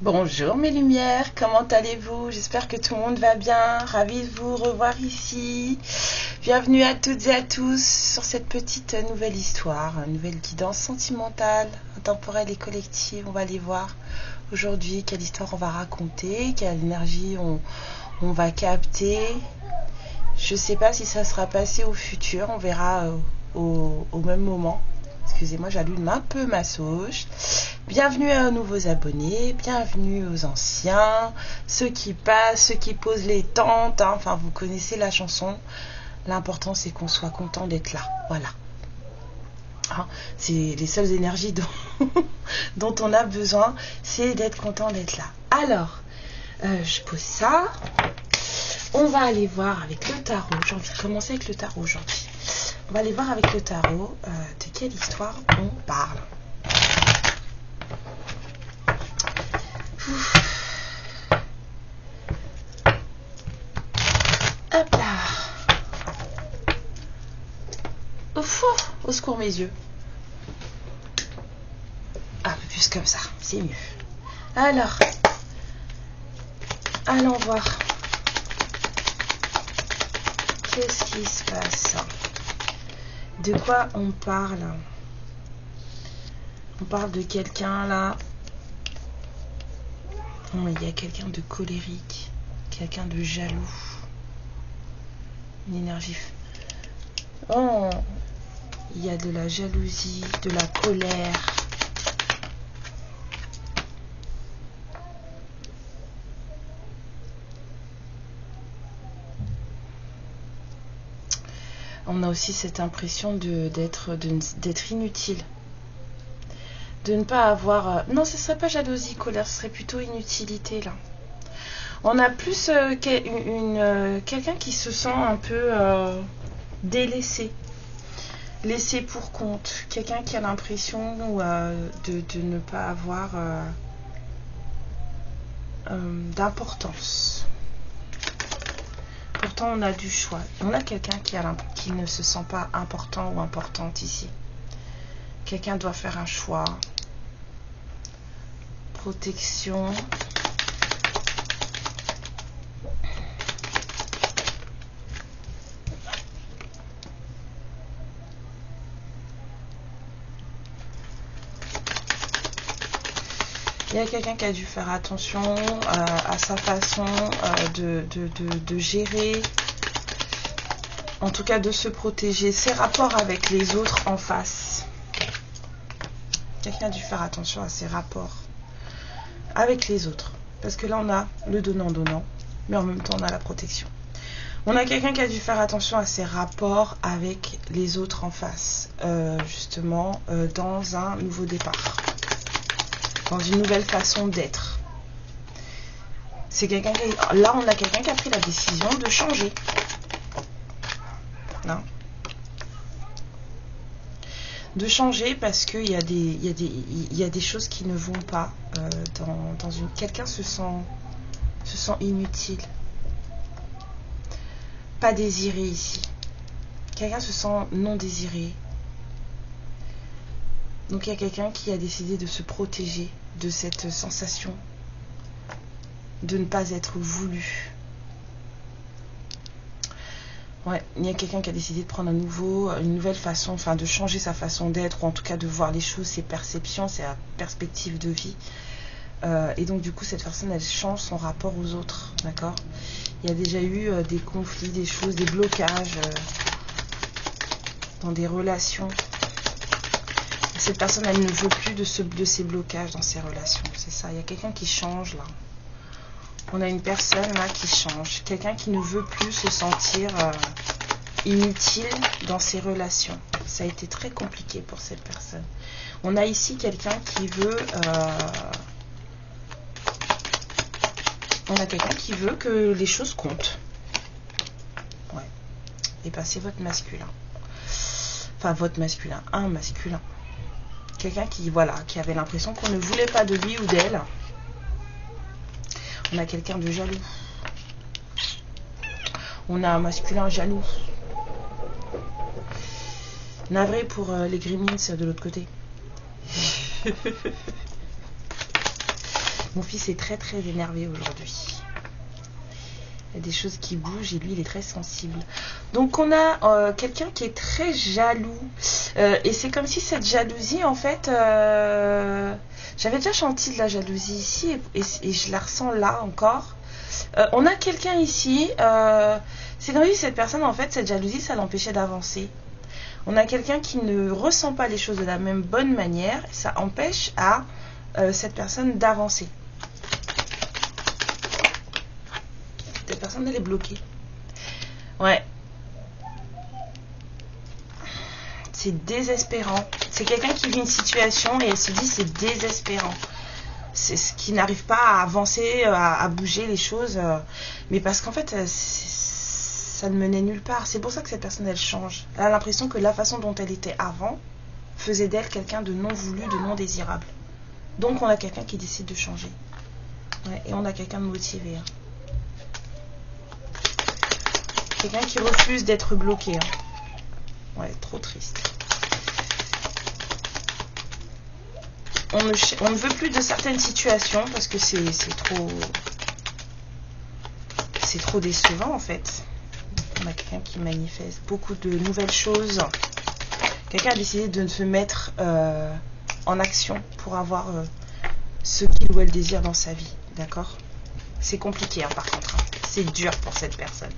Bonjour mes lumières, comment allez-vous? J'espère que tout le monde va bien, ravie de vous revoir ici. Bienvenue à toutes et à tous sur cette petite nouvelle histoire, une nouvelle guidance sentimentale, intemporelle et collective. On va aller voir aujourd'hui quelle histoire on va raconter, quelle énergie on va capter. Je ne sais pas si ça sera passé au futur, on verra au même moment. Excusez-moi, j'allume un peu ma sauge. Bienvenue aux nouveaux abonnés, bienvenue aux anciens, ceux qui passent, ceux qui posent les tentes, hein. Enfin vous connaissez la chanson. L'important c'est qu'on soit content d'être là, voilà. Hein, c'est les seules énergies dont on a besoin, c'est d'être content d'être là. Alors, je pose ça. On va aller voir avec le tarot. J'ai envie de commencer avec le tarot aujourd'hui. On va aller voir avec le tarot de quelle histoire on parle. Hop là. Ouf, au secours mes yeux. Un peu plus comme ça, c'est mieux. Alors, allons voir. Qu'est-ce qui se passe? De quoi on parle? On parle de quelqu'un là. Oh, il y a quelqu'un de colérique, quelqu'un de jaloux. Une énergie. Oh, il y a de la jalousie, de la colère. On a aussi cette impression d'être inutile. De ne pas avoir... Non, ce ne serait pas jalousie, colère, ce serait plutôt inutilité, là. On a plus quelqu'un qui se sent un peu délaissé, laissé pour compte. Quelqu'un qui a l'impression de ne pas avoir d'importance. Pourtant, on a du choix. On a quelqu'un qui ne se sent pas important ou importante ici. Quelqu'un doit faire un choix. Protection. Il y a quelqu'un qui a dû faire attention à sa façon de gérer, en tout cas de se protéger, ses rapports avec les autres en face. Quelqu'un a dû faire attention à ses rapports avec les autres. Parce que là, on a le donnant-donnant, mais en même temps, on a la protection. On a quelqu'un qui a dû faire attention à ses rapports avec les autres en face, justement, dans un nouveau départ. Dans une nouvelle façon d'être. C'est quelqu'un qui... Là, on a quelqu'un qui a pris la décision de changer. Non. De changer parce qu'il y a des choses qui ne vont pas dans une... Quelqu'un se sent inutile. Pas désiré ici. Quelqu'un se sent non désiré. Donc il y a quelqu'un qui a décidé de se protéger de cette sensation de ne pas être voulu. Ouais, il y a quelqu'un qui a décidé de prendre une nouvelle façon, enfin de changer sa façon d'être, ou en tout cas de voir les choses, ses perceptions, sa perspective de vie. Et donc du coup cette personne elle change son rapport aux autres, d'accord? Il y a déjà eu des conflits, des choses, des blocages dans des relations. Cette personne, elle ne veut plus de ces blocages dans ses relations. C'est ça, il y a quelqu'un qui change là. On a une personne là qui change. Quelqu'un qui ne veut plus se sentir inutile dans ses relations. Ça a été très compliqué pour cette personne. On a ici quelqu'un qui veut... On a quelqu'un qui veut que les choses comptent. Ouais. Et ben c'est votre masculin. Enfin, votre masculin. Un masculin. Quelqu'un qui avait l'impression qu'on ne voulait pas de lui ou d'elle. On a quelqu'un de jaloux. On a un masculin jaloux. Navré pour les gremlins de l'autre côté. Mon fils est très très énervé aujourd'hui. Il y a des choses qui bougent et lui il est très sensible. Donc on a quelqu'un qui est très jaloux. Et c'est comme si cette jalousie en fait... j'avais déjà chanté de la jalousie ici et je la ressens là encore. On a quelqu'un ici... c'est comme si cette personne en fait, cette jalousie ça l'empêchait d'avancer. On a quelqu'un qui ne ressent pas les choses de la même bonne manière. Et ça empêche à cette personne d'avancer. Cette personne elle est bloquée. Ouais. C'est désespérant. C'est quelqu'un qui vit une situation et elle se dit c'est désespérant. C'est ce qui n'arrive pas à avancer, à bouger les choses. Mais parce qu'en fait, ça ne menait nulle part. C'est pour ça que cette personne elle change. Elle a l'impression que la façon dont elle était avant faisait d'elle quelqu'un de non voulu, de non désirable. Donc on a quelqu'un qui décide de changer. Ouais, et on a quelqu'un de motivé. Hein. Quelqu'un qui refuse d'être bloqué. Hein. Ouais, trop triste. On ne veut plus de certaines situations parce que c'est trop décevant en fait. On a quelqu'un qui manifeste beaucoup de nouvelles choses. Quelqu'un a décidé de se mettre en action pour avoir ce qu'il ou elle désire dans sa vie. D'accord? C'est compliqué hein, par contre. Hein. C'est dur pour cette personne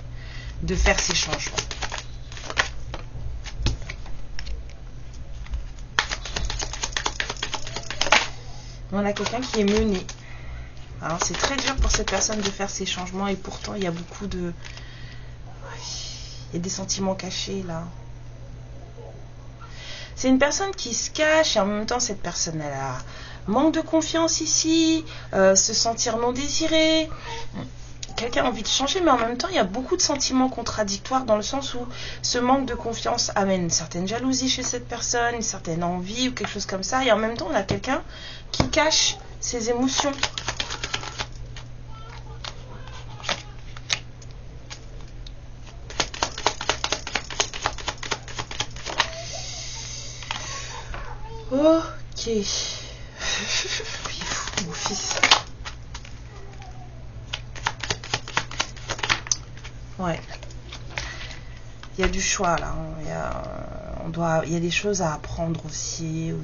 de faire ces changements. On a quelqu'un qui est mené. Alors c'est très dur pour cette personne de faire ces changements et pourtant il y a beaucoup de... Il y a des sentiments cachés là. C'est une personne qui se cache et en même temps cette personne elle a manque de confiance ici, se sentir non désiré. Quelqu'un a envie de changer mais en même temps il y a beaucoup de sentiments contradictoires dans le sens où ce manque de confiance amène une certaine jalousie chez cette personne, une certaine envie ou quelque chose comme ça et en même temps on a quelqu'un qui cache ses émotions. Ok. Oui, mon fils. Ouais. Il y a du choix là. Il y a des choses à apprendre aussi ou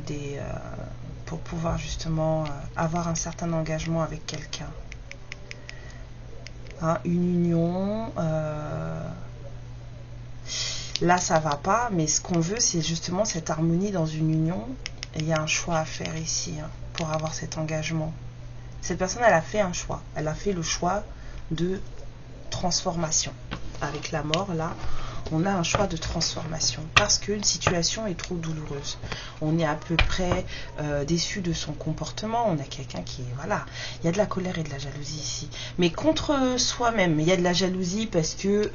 pour pouvoir justement avoir un certain engagement avec quelqu'un. Hein, une union. Là, ça va pas, mais ce qu'on veut, c'est justement cette harmonie dans une union. Et il y a un choix à faire ici hein, pour avoir cet engagement. Cette personne, elle a fait un choix. Elle a fait le choix de transformation. Avec la mort, là, on a un choix de transformation parce qu'une situation est trop douloureuse. On est à peu près déçu de son comportement. On a quelqu'un qui est... Voilà, il y a de la colère et de la jalousie ici. Mais contre soi-même, il y a de la jalousie parce que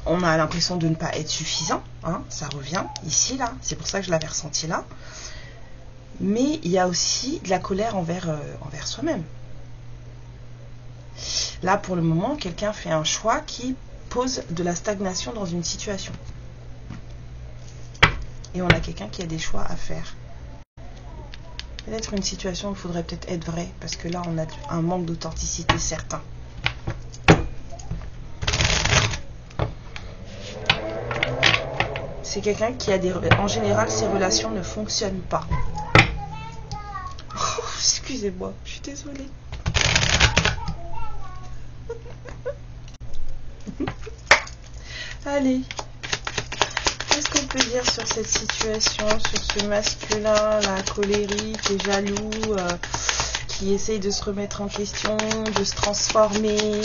on a l'impression de ne pas être suffisant. Hein, ça revient ici, là. C'est pour ça que je l'avais ressenti là. Mais il y a aussi de la colère envers soi-même. Là, pour le moment, quelqu'un fait un choix qui pose de la stagnation dans une situation. Et on a quelqu'un qui a des choix à faire. Peut-être une situation où il faudrait peut-être être vrai, parce que là, on a un manque d'authenticité certain. C'est quelqu'un qui a des... En général, ses relations ne fonctionnent pas. Oh, excusez-moi, je suis désolée. Allez, qu'est-ce qu'on peut dire sur cette situation, sur ce masculin, là, colérique et jaloux, qui essaye de se remettre en question, de se transformer.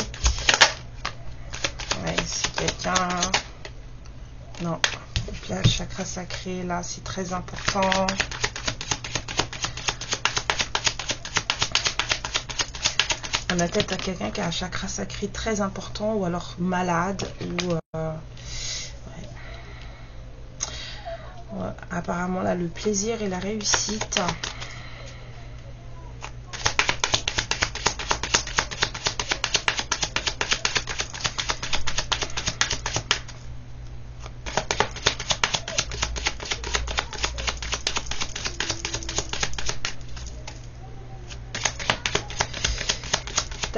Ouais, c'est quelqu'un... Non, là, le chakra sacré, là, c'est très important. On a peut-être quelqu'un qui a un chakra sacré très important ou alors malade ou ouais, apparemment là le plaisir et la réussite.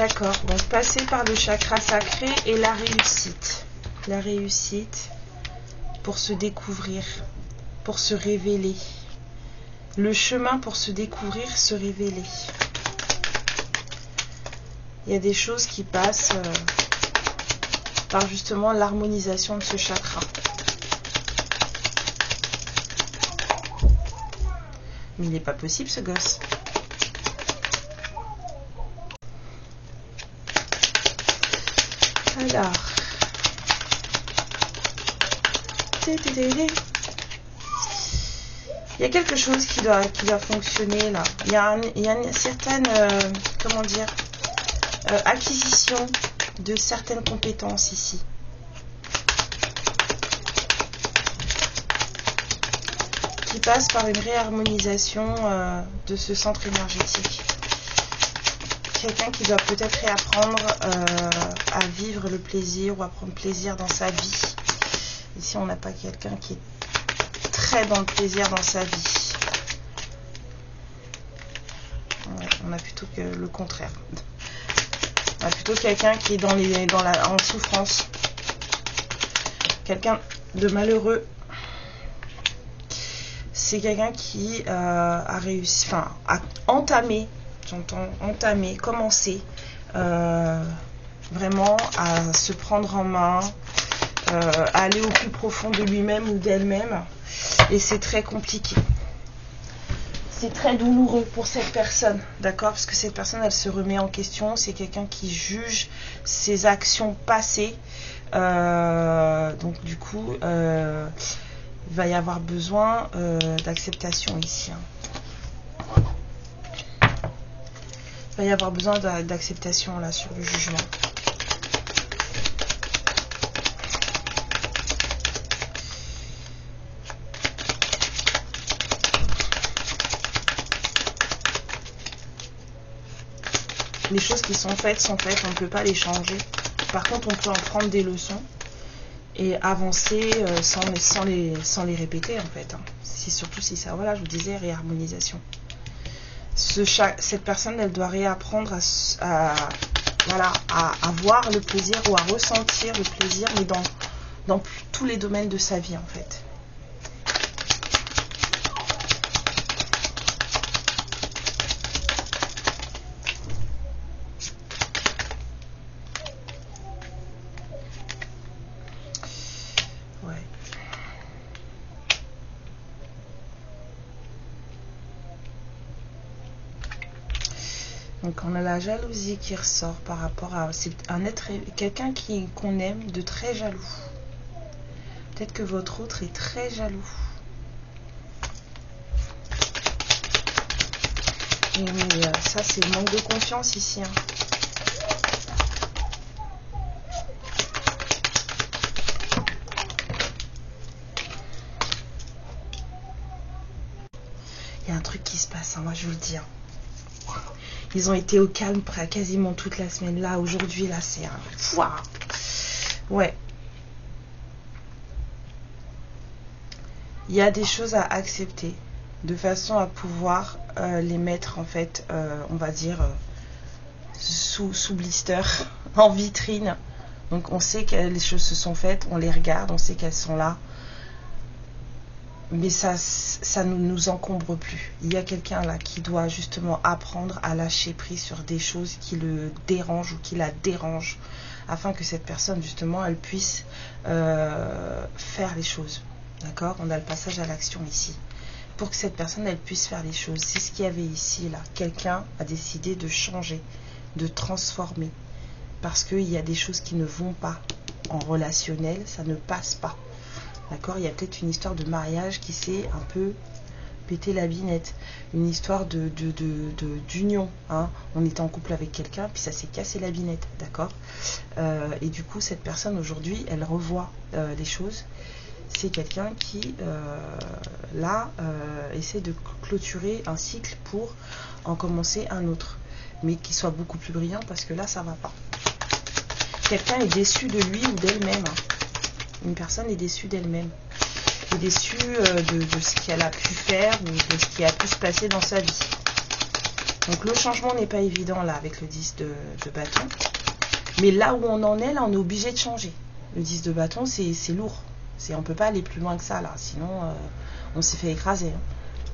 D'accord, donc passer par le chakra sacré et la réussite. La réussite pour se découvrir, pour se révéler. Le chemin pour se découvrir, se révéler. Il y a des choses qui passent par justement l'harmonisation de ce chakra. Mais il n'est pas possible ce gosse. Alors. Il y a quelque chose qui doit fonctionner là. Il y a une certaine, comment dire, acquisition de certaines compétences ici. Qui passe par une réharmonisation de ce centre énergétique. Quelqu'un qui doit peut-être réapprendre à vivre le plaisir ou à prendre plaisir dans sa vie. Ici, on n'a pas quelqu'un qui est très dans le plaisir dans sa vie. Ouais, on a plutôt que le contraire. On a plutôt quelqu'un qui est en souffrance. Quelqu'un de malheureux. C'est quelqu'un qui a réussi, enfin, a entamé, j'entends entamer, commencer vraiment à se prendre en main, à aller au plus profond de lui-même ou d'elle-même. Et c'est très compliqué. C'est très douloureux pour cette personne, d'accord? Parce que cette personne, elle se remet en question. C'est quelqu'un qui juge ses actions passées. Donc du coup, il va y avoir besoin d'acceptation ici. Il va y avoir besoin d'acceptation là sur le jugement. Les choses qui sont faites, on ne peut pas les changer. Par contre, on peut en prendre des leçons et avancer sans les répéter en fait. Surtout si ça, voilà, je vous disais, réharmonisation. Cette personne, elle doit réapprendre à voir le plaisir ou à ressentir le plaisir, mais dans tous les domaines de sa vie en fait. Donc on a la jalousie qui ressort par rapport à... C'est un être, quelqu'un qu'on aime de très jaloux. Peut-être que votre autre est très jaloux. Mais ça c'est le manque de confiance ici. Hein. Il y a un truc qui se passe, hein, moi je vous le dis. Hein. Ils ont été au calme quasiment toute la semaine. Là, aujourd'hui, là, c'est un... Waouh. Ouais. Il y a des choses à accepter de façon à pouvoir les mettre, en fait, on va dire, sous blister, en vitrine. Donc, on sait que les choses se sont faites, on les regarde, on sait qu'elles sont là. Mais ça ne nous encombre plus. Il y a quelqu'un là qui doit justement apprendre à lâcher prise sur des choses qui le dérangent ou qui la dérangent, afin que cette personne justement elle puisse faire les choses. D'accord? On a le passage à l'action ici. Pour que cette personne elle puisse faire les choses. C'est ce qu'il y avait ici là. Quelqu'un a décidé de changer, de transformer. Parce qu'il y a des choses qui ne vont pas. En relationnel, ça ne passe pas. D'accord, il y a peut-être une histoire de mariage qui s'est un peu pété la binette. Une histoire d'union. Hein. On était en couple avec quelqu'un, puis ça s'est cassé la binette. D'accord. Et du coup, cette personne aujourd'hui, elle revoit les choses. C'est quelqu'un qui, essaie de clôturer un cycle pour en commencer un autre. Mais qui soit beaucoup plus brillant parce que là, ça va pas. Quelqu'un est déçu de lui ou d'elle-même. Une personne est déçue d'elle-même, est déçue de ce qu'elle a pu faire ou de ce qui a pu se passer dans sa vie. Donc le changement n'est pas évident là avec le 10 de bâton. Mais là où on en est, là on est obligé de changer. Le 10 de bâton c'est lourd. On ne peut pas aller plus loin que ça là, sinon on s'est fait écraser. Hein.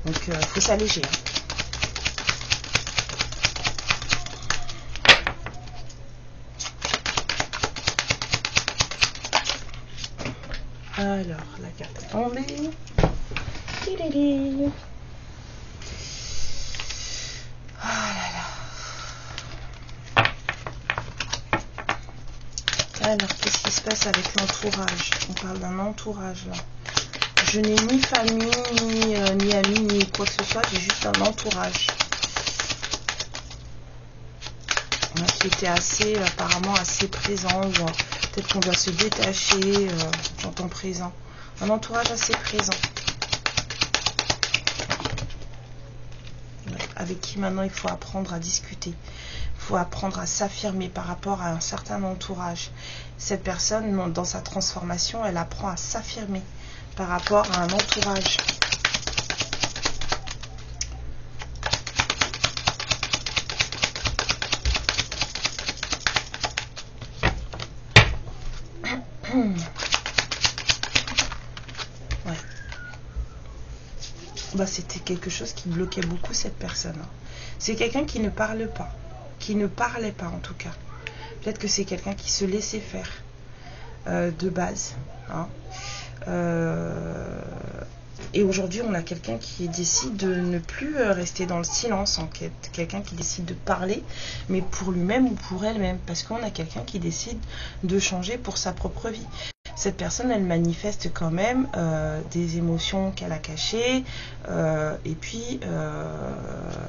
Donc il faut s'alléger. Hein. Alors, la carte est tombée. Ah là là. Alors, qu'est-ce qui se passe avec l'entourage? On parle d'un entourage là. Je n'ai ni famille, ni amis, ni quoi que ce soit. J'ai juste un entourage. Qui était apparemment assez présent. Ou peut-être qu'on doit se détacher. J'entends présent. Un entourage assez présent. Avec qui maintenant il faut apprendre à discuter. Il faut apprendre à s'affirmer par rapport à un certain entourage. Cette personne, dans sa transformation, elle apprend à s'affirmer par rapport à un entourage. Ouais. Bah, c'était quelque chose qui bloquait beaucoup cette personne. C'est quelqu'un qui ne parle pas, qui ne parlait pas en tout cas. Peut-être que c'est quelqu'un qui se laissait faire de base. Hein. Et aujourd'hui, on a quelqu'un qui décide de ne plus rester dans le silence, en fait. Quelqu'un qui décide de parler, mais pour lui-même ou pour elle-même, parce qu'on a quelqu'un qui décide de changer pour sa propre vie. Cette personne, elle manifeste quand même des émotions qu'elle a cachées, et puis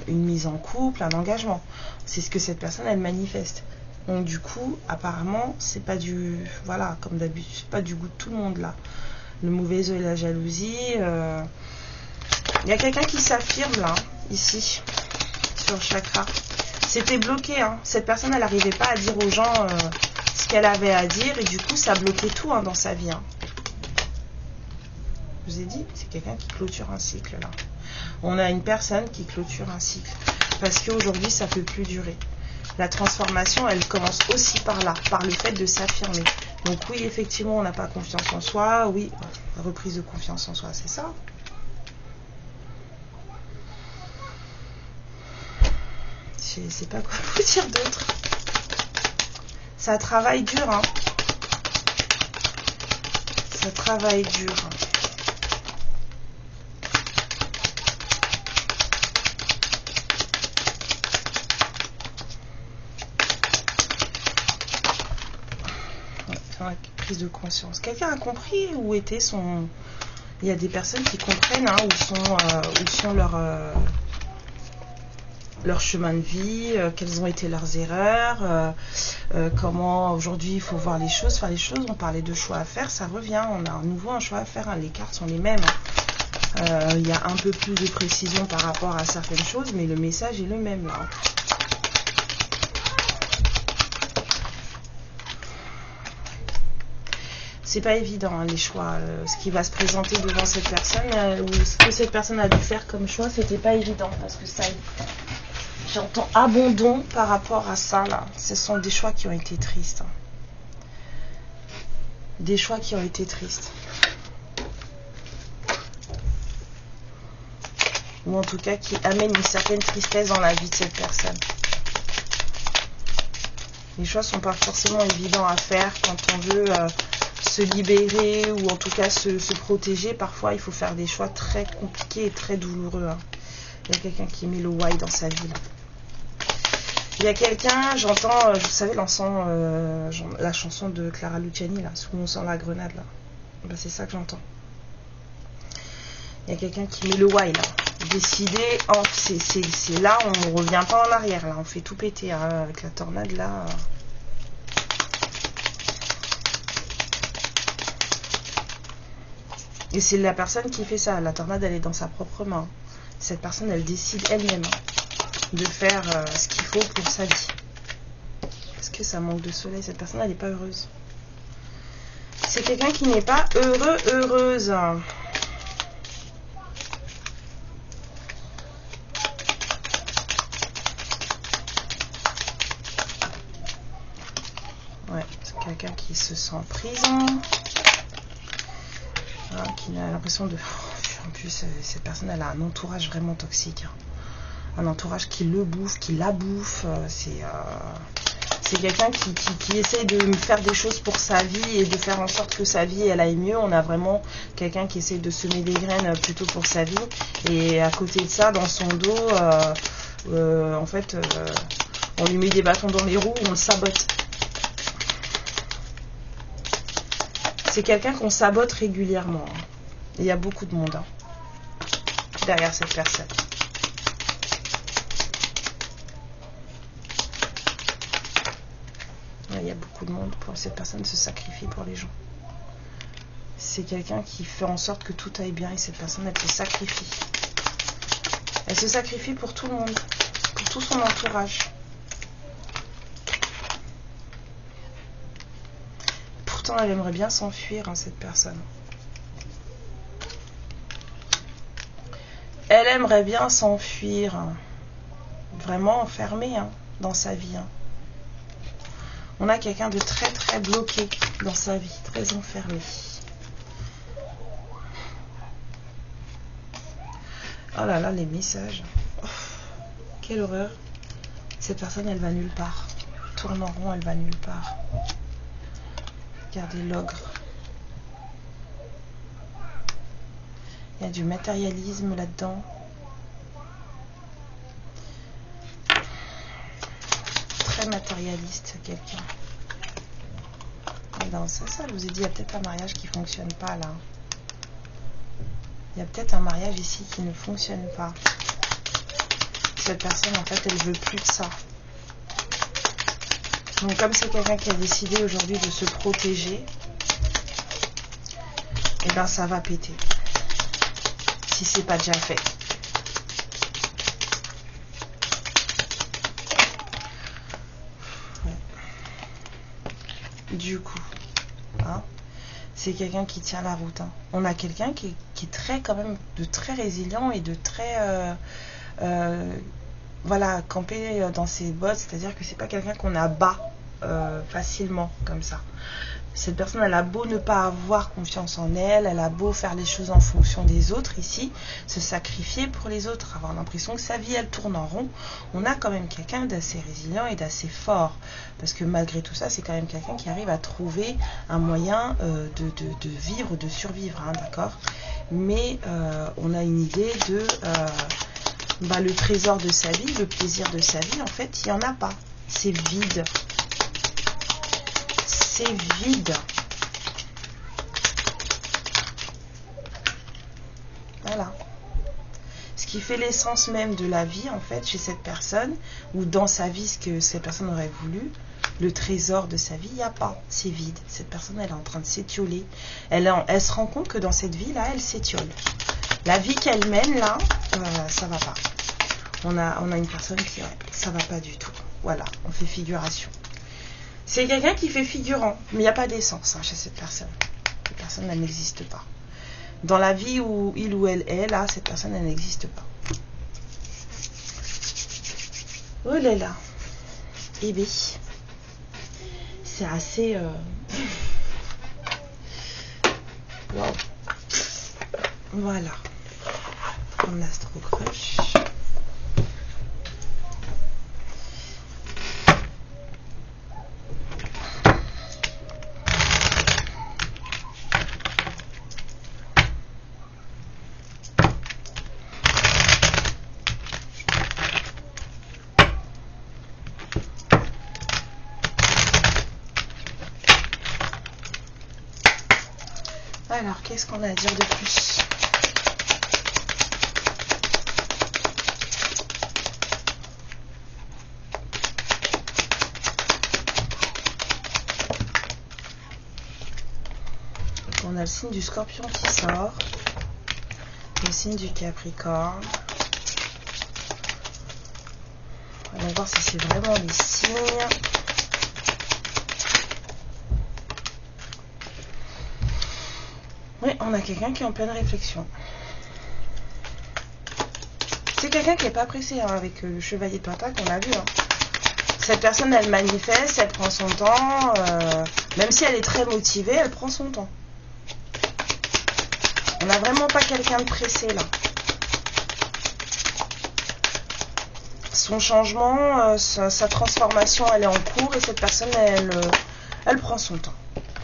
une mise en couple, un engagement. C'est ce que cette personne, elle manifeste. Donc du coup, apparemment, c'est pas du, voilà, comme d'habitude, c'est pas du goût de tout le monde là. Le mauvais œil, la jalousie. Il y a quelqu'un qui s'affirme là, ici, sur le chakra. C'était bloqué, hein. Cette personne, elle n'arrivait pas à dire aux gens ce qu'elle avait à dire, et du coup, ça bloquait tout dans sa vie. Hein. Je vous ai dit, c'est quelqu'un qui clôture un cycle là. On a une personne qui clôture un cycle. Parce qu'aujourd'hui, ça ne peut plus durer. La transformation, elle commence aussi par là, par le fait de s'affirmer. Donc oui, effectivement, on n'a pas confiance en soi. Oui, reprise de confiance en soi, c'est ça. Je ne sais pas quoi vous dire d'autre. Ça travaille dur, hein. Ça travaille dur. Prise de conscience. Quelqu'un a compris où était son... Il y a des personnes qui comprennent hein, où sont leur chemin de vie, quelles ont été leurs erreurs, comment aujourd'hui il faut voir les choses, faire les choses. On parlait de choix à faire, ça revient. On a à nouveau un choix à faire. Hein. Les cartes sont les mêmes. Hein. Il y a un peu plus de précision par rapport à certaines choses, mais le message est le même là. C'est pas évident hein, les choix, ce qui va se présenter devant cette personne ou ce que cette personne a dû faire comme choix, c'était pas évident parce que ça, j'entends abandon par rapport à ça là. Ce sont des choix qui ont été tristes, hein. Des choix qui ont été tristes, ou en tout cas qui amènent une certaine tristesse dans la vie de cette personne. Les choix sont pas forcément évidents à faire quand on veut se libérer ou en tout cas se protéger. Parfois il faut faire des choix très compliqués et très douloureux. Hein. Il y a quelqu'un qui met le why dans sa vie. Là. Il y a quelqu'un, j'entends, vous savez l'encens, la chanson de Clara Luciani là, sous on sent la grenade là. Ben, c'est ça que j'entends. Il y a quelqu'un qui met le why là. Décider, oh, c'est là, on revient pas en arrière là, on fait tout péter hein, avec la tornade là. Et c'est la personne qui fait ça. La tornade, elle est dans sa propre main. Cette personne, elle décide elle-même de faire ce qu'il faut pour sa vie. Parce que ça manque de soleil. Cette personne, elle n'est pas heureuse. C'est quelqu'un qui n'est pas heureuse. se sent en prison. Hein, qui a l'impression de... En plus, cette personne, elle a un entourage vraiment toxique. Hein. Un entourage qui le bouffe, qui la bouffe. C'est quelqu'un qui essaye de faire des choses pour sa vie et de faire en sorte que sa vie, elle aille mieux. On a vraiment quelqu'un qui essaye de semer des graines plutôt pour sa vie. Et à côté de ça, dans son dos, en fait, on lui met des bâtons dans les roues, on le sabote. C'est quelqu'un qu'on sabote régulièrement. Hein. Il y a beaucoup de monde derrière cette personne. Il y a beaucoup de monde. Cette personne se sacrifie pour les gens. C'est quelqu'un qui fait en sorte que tout aille bien et cette personne, elle se sacrifie. Elle se sacrifie pour tout le monde, pour tout son entourage. Pourtant, elle aimerait bien s'enfuir, hein, cette personne. Elle aimerait bien s'enfuir, hein. Vraiment enfermée, hein, dans sa vie. Hein. On a quelqu'un de très très bloqué dans sa vie, très enfermé. Oh là là, les messages. Oh, quelle horreur. Cette personne, elle va nulle part. Tourne en rond, elle va nulle part. Regardez l'ogre. Il y a du matérialisme là-dedans. Très matérialiste, quelqu'un. Dans ça, je vous ai dit, il y a peut-être un mariage qui ne fonctionne pas là. Il y a peut-être un mariage ici qui ne fonctionne pas. Cette personne, en fait, elle veut plus de ça. Donc, comme c'est quelqu'un qui a décidé aujourd'hui de se protéger, et bien ça va péter. Si c'est pas déjà fait. Du coup, hein, c'est quelqu'un qui tient la route. Hein. On a quelqu'un qui est très, quand même, de très résilient et de très, voilà, campé dans ses bottes. C'est-à-dire que c'est pas quelqu'un qu'on abat facilement comme ça. Cette personne, elle a beau ne pas avoir confiance en elle, elle a beau faire les choses en fonction des autres ici, se sacrifier pour les autres, avoir l'impression que sa vie, elle tourne en rond. On a quand même quelqu'un d'assez résilient et d'assez fort. Parce que malgré tout ça, c'est quand même quelqu'un qui arrive à trouver un moyen de vivre, de survivre, hein, d'accord. Mais on a une idée de le trésor de sa vie, le plaisir de sa vie, en fait, il n'y en a pas. C'est vide. C'est vide. Voilà. Ce qui fait l'essence même de la vie, en fait, chez cette personne, ou dans sa vie, ce que cette personne aurait voulu, le trésor de sa vie, il n'y a pas. C'est vide. Cette personne, elle est en train de s'étioler. Elle se rend compte que dans cette vie-là, elle s'étiole. La vie qu'elle mène, là, ça va pas. On a une personne qui, ouais, ça va pas du tout. Voilà, on fait figuration. C'est quelqu'un qui fait figurant, mais il n'y a pas d'essence, hein, chez cette personne. Cette personne, elle n'existe pas. Dans la vie où il ou elle est, là, cette personne, elle n'existe pas. Oh là là. Eh bien, c'est assez... Wow. Voilà. En Astro Crush. Alors, qu'est-ce qu'on a à dire de plus? On a le signe du Scorpion qui sort, le signe du Capricorne. On va voir si c'est vraiment les signes. Oui, on a quelqu'un qui est en pleine réflexion. C'est quelqu'un qui n'est pas pressé, hein, avec le chevalier de Pentacle, on a vu. Hein. Cette personne, elle manifeste, elle prend son temps, même si elle est très motivée, elle prend son temps. On n'a vraiment pas quelqu'un de pressé là. Son changement, sa transformation, elle est en cours et cette personne, elle prend son temps.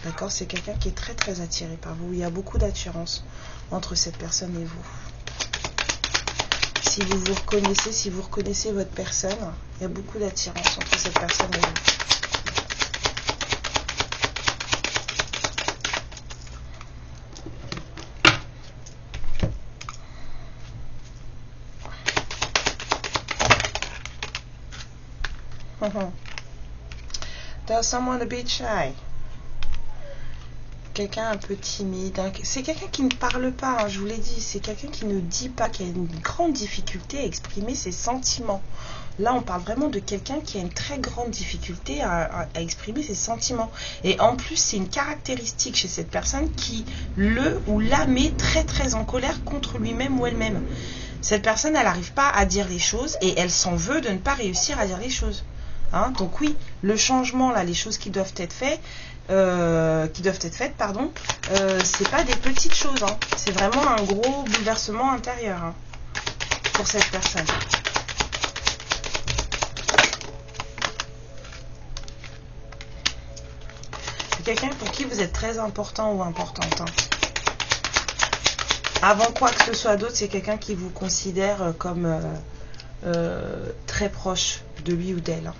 D'accord? C'est quelqu'un qui est très très attiré par vous. Il y a beaucoup d'attirance entre cette personne et vous. Si vous vous reconnaissez, si vous reconnaissez votre personne, il y a beaucoup d'attirance entre cette personne et vous. There's someone a bit shy. Quelqu'un un peu timide. C'est quelqu'un qui ne parle pas, hein, je vous l'ai dit. C'est quelqu'un qui ne dit pas, qui a une grande difficulté à exprimer ses sentiments. Là, on parle vraiment de quelqu'un qui a une très grande difficulté à exprimer ses sentiments. Et en plus, c'est une caractéristique chez cette personne qui le ou la met très très en colère contre lui-même ou elle-même. Cette personne, elle n'arrive pas à dire les choses et elle s'en veut de ne pas réussir à dire les choses. Hein, donc oui, le changement, là, les choses qui doivent être faites, c'est pas des petites choses, hein. C'est vraiment un gros bouleversement intérieur, hein, pour cette personne. C'est quelqu'un pour qui vous êtes très important ou importante, hein. Avant quoi que ce soit d'autre, c'est quelqu'un qui vous considère comme très proche de lui ou d'elle, hein.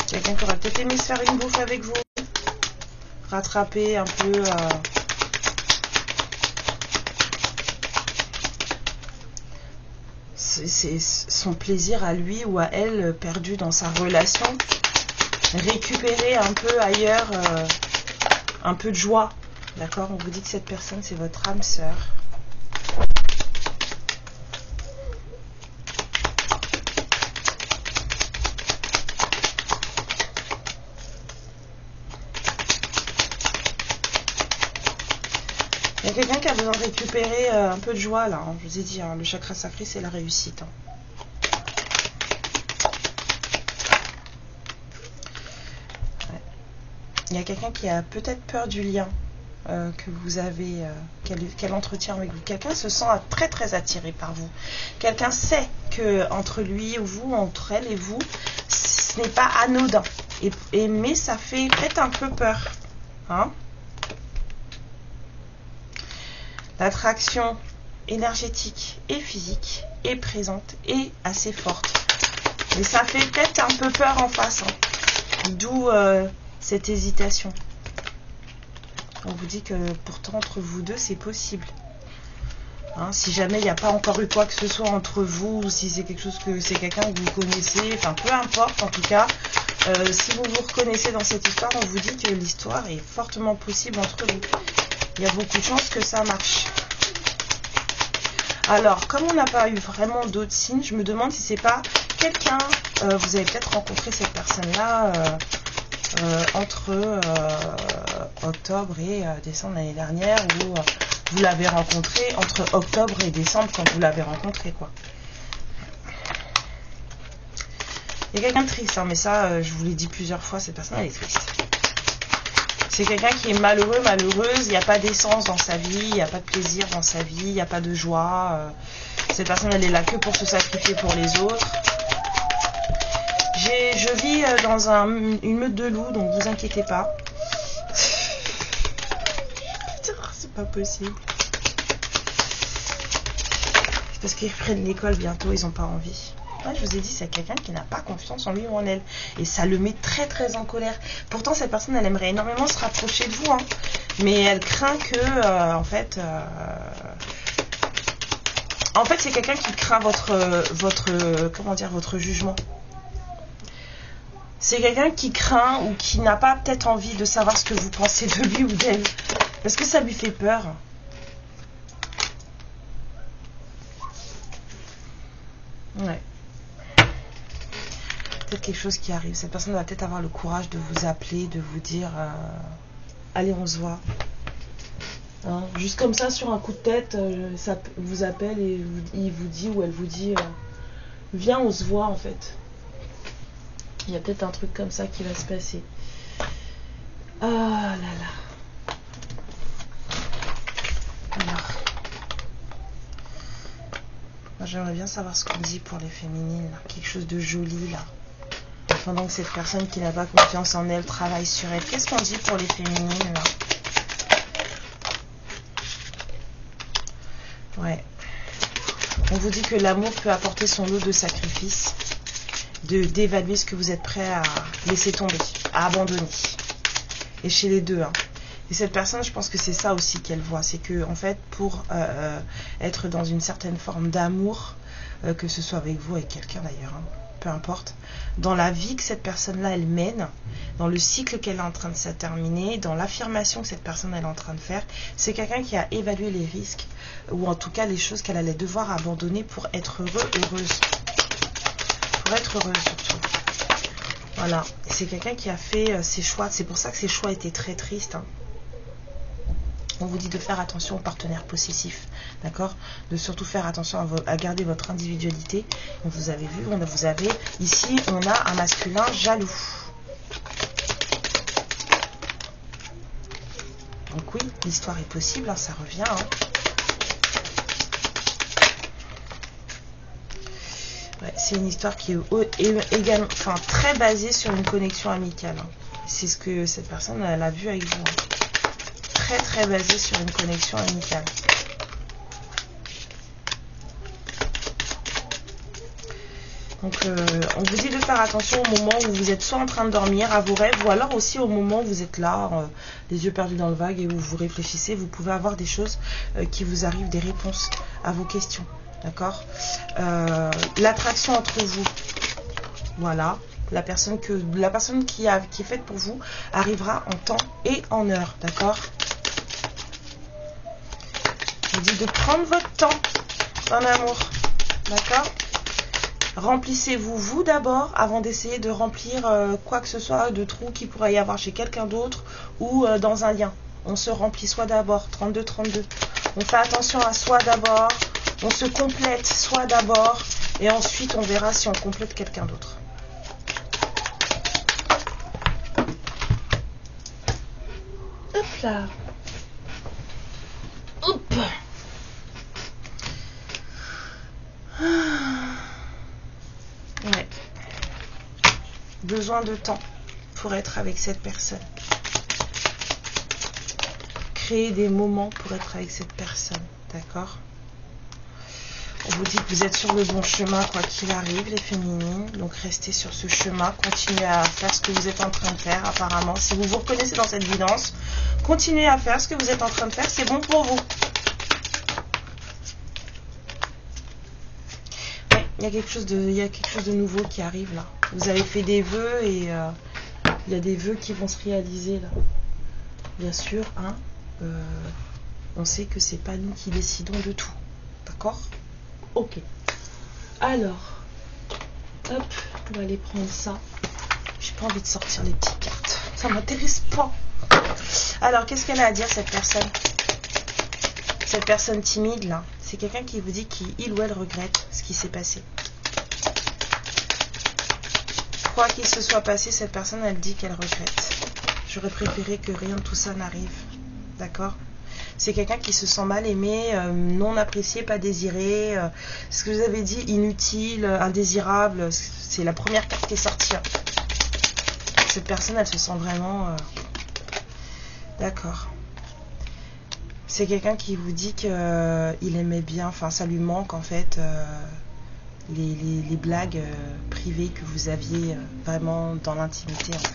Quelqu'un qui aurait peut-être aimé se faire une bouffe avec vous, rattraper un peu c'est son plaisir à lui ou à elle perdu dans sa relation, récupérer un peu ailleurs un peu de joie, d'accord? On vous dit que cette personne c'est votre âme sœur. Il y a quelqu'un qui a besoin de récupérer un peu de joie là, hein. Je vous ai dit, hein, le chakra sacré c'est la réussite, hein. Ouais. Il y a quelqu'un qui a peut-être peur du lien que vous avez, qu'elle entretient avec vous. Quelqu'un se sent très très attiré par vous. Quelqu'un sait que entre lui ou vous, entre elle et vous, ce n'est pas anodin. Mais ça fait peut-être un peu peur, hein. L'attraction énergétique et physique est présente et assez forte. Mais ça fait peut-être un peu peur en face, hein. D'où cette hésitation. On vous dit que pourtant entre vous deux c'est possible. Hein, si jamais il n'y a pas encore eu quoi que ce soit entre vous, ou si c'est quelque chose que c'est quelqu'un que vous connaissez, enfin peu importe en tout cas, si vous vous reconnaissez dans cette histoire, on vous dit que l'histoire est fortement possible entre vous. Il y a beaucoup de chances que ça marche. Alors, comme on n'a pas eu vraiment d'autres signes, je me demande si c'est pas quelqu'un, vous avez peut-être rencontré cette personne-là entre octobre et décembre l'année dernière, ou vous l'avez rencontré entre octobre et décembre quand vous l'avez rencontré, quoi. Il y a quelqu'un de triste, hein, mais ça, je vous l'ai dit plusieurs fois, cette personne, elle est triste. C'est quelqu'un qui est malheureux, malheureuse, il n'y a pas d'essence dans sa vie, il n'y a pas de plaisir dans sa vie, il n'y a pas de joie. Cette personne, elle est là que pour se sacrifier pour les autres. Je vis dans une meute de loups, donc vous inquiétez pas. C'est pas possible. C'est parce qu'ils reprennent l'école bientôt, ils n'ont pas envie. Ouais, je vous ai dit, c'est quelqu'un qui n'a pas confiance en lui ou en elle. Et ça le met très très en colère. Pourtant, cette personne, elle aimerait énormément se rapprocher de vous, hein. Mais elle craint que, en fait, c'est quelqu'un qui craint votre jugement. C'est quelqu'un qui craint ou qui n'a pas peut-être envie de savoir ce que vous pensez de lui ou d'elle. Parce que ça lui fait peur. Ouais. Peut-être quelque chose qui arrive. Cette personne va peut-être avoir le courage de vous appeler, de vous dire allez, on se voit. Hein, juste comme ça, sur un coup de tête, ça vous appelle et il vous dit ou elle vous dit viens, on se voit en fait. Il y a peut-être un truc comme ça qui va se passer. Ah là là. Alors, moi j'aimerais bien savoir ce qu'on dit pour les féminines, là. Quelque chose de joli là. Pendant que cette personne qui n'a pas confiance en elle travaille sur elle. Qu'est-ce qu'on dit pour les féminines là? Ouais. On vous dit que l'amour peut apporter son lot de sacrifices, d'évaluer ce que vous êtes prêt à laisser tomber, à abandonner. Et chez les deux. Hein. Et cette personne, je pense que c'est ça aussi qu'elle voit. C'est que, en fait, pour être dans une certaine forme d'amour, que ce soit avec vous, avec quelqu'un d'ailleurs, hein, peu importe, dans la vie que cette personne-là, elle mène, dans le cycle qu'elle est en train de se terminer, dans l'affirmation que cette personne elle est en train de faire, c'est quelqu'un qui a évalué les risques, ou en tout cas les choses qu'elle allait devoir abandonner pour être heureuse. Pour être heureuse surtout. Voilà. C'est quelqu'un qui a fait ses choix. C'est pour ça que ses choix étaient très tristes. Hein. On vous dit de faire attention aux partenaires possessifs. D'accord? De surtout faire attention à garder votre individualité. Donc vous avez vu, ici, on a un masculin jaloux. Donc oui, l'histoire est possible, hein, ça revient. Hein. Ouais, c'est une histoire qui est également, enfin, très basée sur une connexion amicale. Hein. C'est ce que cette personne elle a vu avec vous. Hein. Très très basée sur une connexion amicale. Donc on vous dit de faire attention au moment où vous êtes soit en train de dormir à vos rêves, ou alors aussi au moment où vous êtes là, les yeux perdus dans le vague, et où vous réfléchissez, vous pouvez avoir des choses qui vous arrivent, des réponses à vos questions. D'accord? L'attraction entre vous, voilà, la personne qui est faite pour vous arrivera en temps et en heure. D'accord? Je vous dis de prendre votre temps en amour. D'accord? Remplissez-vous vous d'abord avant d'essayer de remplir quoi que ce soit de trous qu'il pourrait y avoir chez quelqu'un d'autre ou dans un lien. On se remplit soi d'abord, 32-32. On fait attention à soi d'abord, on se complète soi d'abord et ensuite on verra si on complète quelqu'un d'autre. Hop là. Hop. Ouais. Besoin de temps pour être avec cette personne. Créer des moments pour être avec cette personne. D'accord? On vous dit que vous êtes sur le bon chemin quoi qu'il arrive, les féminines. Donc restez sur ce chemin. Continuez à faire ce que vous êtes en train de faire apparemment. Si vous vous reconnaissez dans cette guidance, continuez à faire ce que vous êtes en train de faire. C'est bon pour vous. Il y a quelque chose de nouveau qui arrive là. Vous avez fait des vœux et il y a des vœux qui vont se réaliser là. Bien sûr, hein, on sait que c'est pas nous qui décidons de tout. D'accord? Ok. Alors, hop, on va aller prendre ça. J'ai pas envie de sortir les petites cartes. Ça m'intéresse pas. Alors, qu'est-ce qu'elle a à dire cette personne? Cette personne timide là, c'est quelqu'un qui vous dit qu'il ou elle regrette ce qui s'est passé. Quoi qu'il se soit passé, cette personne elle dit qu'elle regrette. J'aurais préféré que rien de tout ça n'arrive. D'accord? C'est quelqu'un qui se sent mal aimé, non apprécié, pas désiré. Ce que vous avez dit, inutile, indésirable, c'est la première carte qui est sortie. Cette personne elle se sent vraiment... D'accord. C'est quelqu'un qui vous dit qu'il aimait bien, enfin ça lui manque en fait, les blagues privées que vous aviez vraiment dans l'intimité en fait.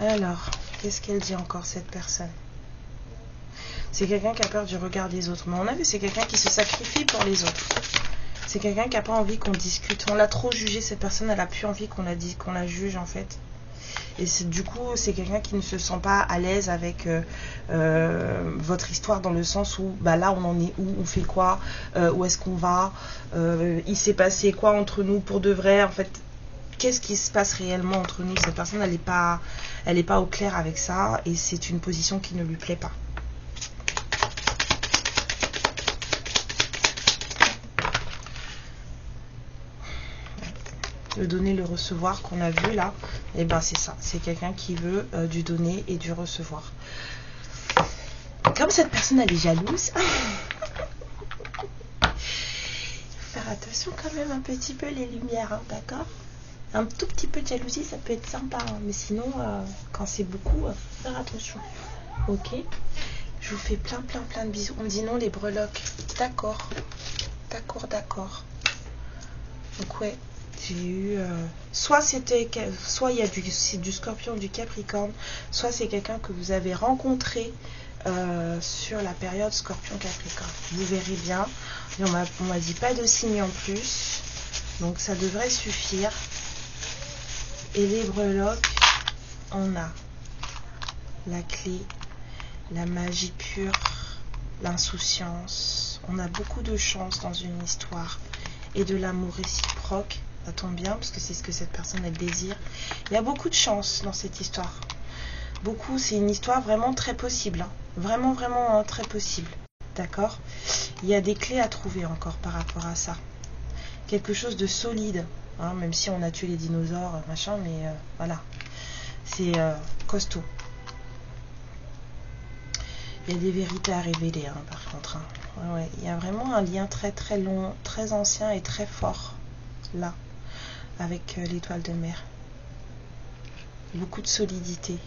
Alors, qu'est-ce qu'elle dit encore cette personne? C'est quelqu'un qui a peur du regard des autres. Mais on a vu, c'est quelqu'un qui se sacrifie pour les autres. C'est quelqu'un qui n'a pas envie qu'on discute. On l'a trop jugé, cette personne, elle a plus envie qu'on la juge en fait. Et du coup, c'est quelqu'un qui ne se sent pas à l'aise avec votre histoire, dans le sens où bah, là, on en est où, on fait quoi, où est-ce qu'on va, il s'est passé quoi entre nous pour de vrai, en fait. Qu'est-ce qui se passe réellement entre nous? Cette personne, elle est pas au clair avec ça, et c'est une position qui ne lui plaît pas. Le donner, le recevoir qu'on a vu là, et ben c'est ça. C'est quelqu'un qui veut du donner et du recevoir. Comme cette personne, elle est jalouse, faire attention quand même un petit peu les lumières, hein, d'accord? Un tout petit peu de jalousie, ça peut être sympa, hein, mais sinon, quand c'est beaucoup, faire attention. Ok, je vous fais plein de bisous. On me dit non, les breloques. D'accord, d'accord. Donc ouais, j'ai eu... soit il y a du Scorpion, du Capricorne, soit c'est quelqu'un que vous avez rencontré sur la période Scorpion-Capricorne. Vous verrez bien. Et on m'a dit pas de signe en plus, donc ça devrait suffire. Et les breloques, on a la clé, la magie pure, l'insouciance. On a beaucoup de chance dans une histoire et de l'amour réciproque. Ça tombe bien parce que c'est ce que cette personne elle désire. Il y a beaucoup de chance dans cette histoire. Beaucoup, c'est une histoire vraiment très possible. Hein. Vraiment, vraiment très possible. D'accord? Il y a des clés à trouver encore par rapport à ça. Quelque chose de solide. Hein, même si on a tué les dinosaures, machin, mais voilà. C'est costaud. Il y a des vérités à révéler, hein, par contre. Hein. Ouais, il y a vraiment un lien très très long, très ancien et très fort, là, avec l'étoile de mer. Beaucoup de solidité.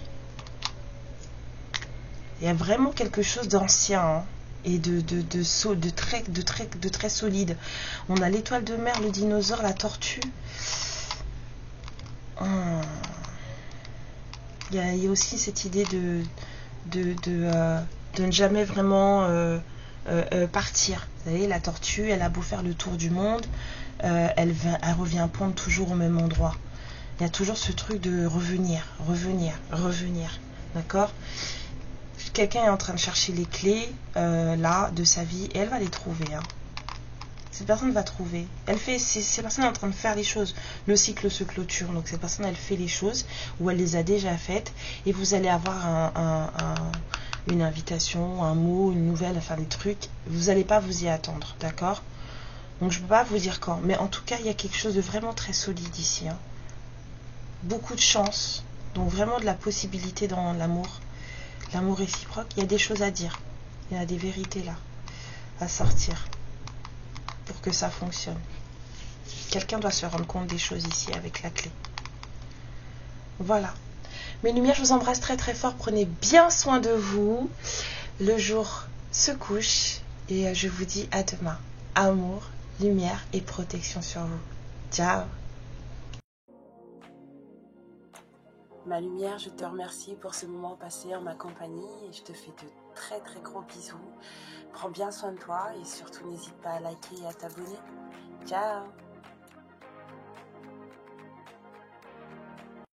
Il y a vraiment quelque chose d'ancien, hein, et de très solide. On a l'étoile de mer, le dinosaure, la tortue. Il y a aussi cette idée de ne jamais vraiment partir. Vous savez, la tortue, elle a beau faire le tour du monde, elle revient pondre toujours au même endroit. Il y a toujours ce truc de revenir. D'accord? Quelqu'un est en train de chercher les clés, là, de sa vie, et elle va les trouver. Hein. Cette personne va trouver. Cette personne est en train de faire les choses. Le cycle se clôture. Donc cette personne, elle fait les choses, ou elle les a déjà faites, et vous allez avoir une invitation, un mot, une nouvelle, enfin des trucs. Vous n'allez pas vous y attendre, d'accord? Donc je ne peux pas vous dire quand. Mais en tout cas, il y a quelque chose de vraiment très solide ici. Hein. Beaucoup de chance. Donc vraiment de la possibilité dans l'amour. L'amour réciproque. Il y a des choses à dire. Il y a des vérités là, à sortir. Pour que ça fonctionne. Quelqu'un doit se rendre compte des choses ici avec la clé. Voilà. Mes lumières, je vous embrasse très très fort. Prenez bien soin de vous. Le jour se couche et je vous dis à demain. Amour, lumière et protection sur vous. Ciao. Ma lumière, je te remercie pour ce moment passé en ma compagnie et je te fais de très très gros bisous. Prends bien soin de toi et surtout n'hésite pas à liker et à t'abonner. Ciao.